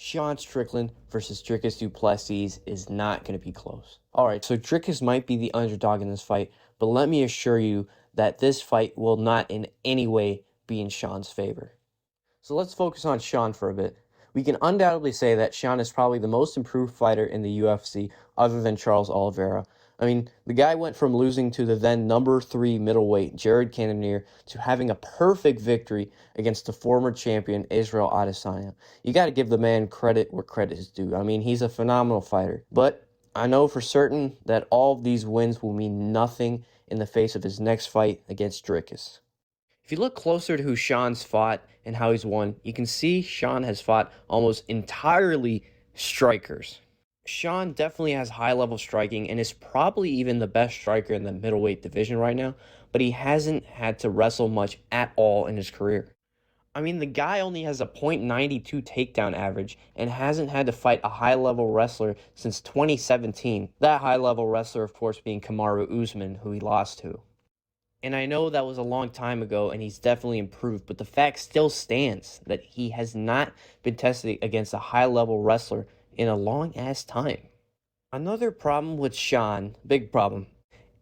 Sean Strickland versus Dricus Du Plessis is not going to be close. Alright, so Dricus might be the underdog in this fight, but let me assure you that this fight will not in any way be in Sean's favor. So let's focus on Sean for a bit. We can undoubtedly say that Sean is probably the most improved fighter in the UFC other than Charles Oliveira. I mean, the guy went from losing to the then number 3 middleweight Jared Cannonier to having a perfect victory against the former champion Israel Adesanya. You got to give the man credit where credit is due. I mean, he's a phenomenal fighter. But I know for certain that all of these wins will mean nothing in the face of his next fight against Dricus. If you look closer to who Sean's fought and how he's won, you can see Sean has fought almost entirely strikers. Sean definitely has high-level striking and is probably even the best striker in the middleweight division right now, but he hasn't had to wrestle much at all in his career. I mean, the guy only has a .92 takedown average and hasn't had to fight a high-level wrestler since 2017. That high-level wrestler, of course, being Kamaru Usman, who he lost to. And I know that was a long time ago and he's definitely improved, but the fact still stands that he has not been tested against a high-level wrestler in a long-ass time. Another problem with Sean, big problem,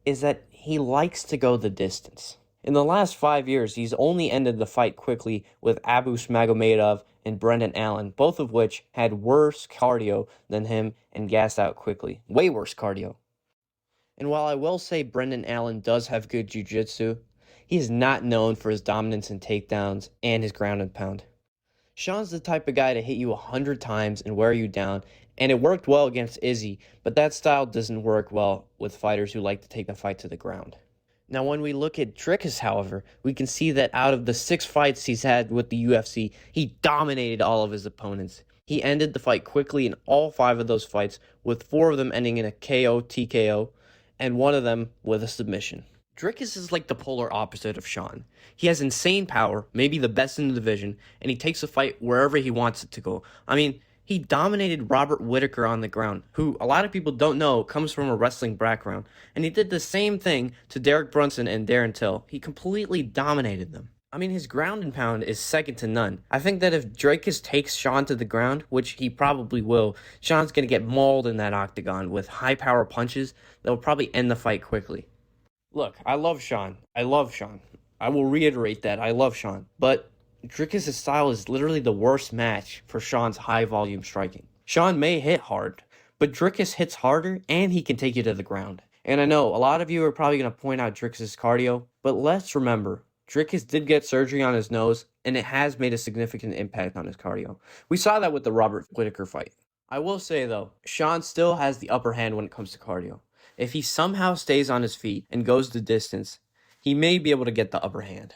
is that he likes to go the distance. In the last 5 years, he's only ended the fight quickly with Abu Smagomedov and Brendan Allen, both of which had worse cardio than him and gassed out quickly. Way worse cardio. And while I will say Brendan Allen does have good jiu-jitsu, he is not known for his dominance in takedowns and his ground and pound. Sean's the type of guy to hit you 100 times and wear you down, and it worked well against Izzy, but that style doesn't work well with fighters who like to take the fight to the ground. Now, when we look at Dricus, however, we can see that out of the 6 fights he's had with the UFC, he dominated all of his opponents. He ended the fight quickly in all 5 of those fights, with 4 of them ending in a KO, TKO, and 1 of them with a submission. Dricus is like the polar opposite of Sean. He has insane power, maybe the best in the division, and he takes the fight wherever he wants it to go. I mean, he dominated Robert Whittaker on the ground, who a lot of people don't know comes from a wrestling background, and he did the same thing to Derek Brunson and Darren Till. He completely dominated them. I mean, his ground and pound is second to none. I think that if Dricus takes Sean to the ground, which he probably will, Sean's going to get mauled in that octagon with high-power punches that will probably end the fight quickly. Look, I love Sean. I love Sean. I will reiterate that. I love Sean. But Dricus' style is literally the worst match for Sean's high-volume striking. Sean may hit hard, but Dricus hits harder and he can take you to the ground. And I know a lot of you are probably going to point out Dricus' cardio, but let's remember, Dricus did get surgery on his nose, and it has made a significant impact on his cardio. We saw that with the Robert Whittaker fight. I will say, though, Sean still has the upper hand when it comes to cardio. If he somehow stays on his feet and goes the distance, he may be able to get the upper hand.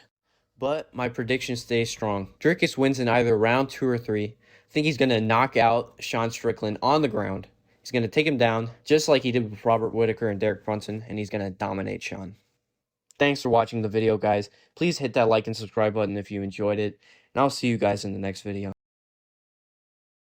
But my prediction stays strong. Dricus wins in either round 2 or 3. I think he's going to knock out Sean Strickland on the ground. He's going to take him down, just like he did with Robert Whittaker and Derek Brunson, and he's going to dominate Sean. Thanks for watching the video, guys. Please hit that like and subscribe button if you enjoyed it, and I'll see you guys in the next video.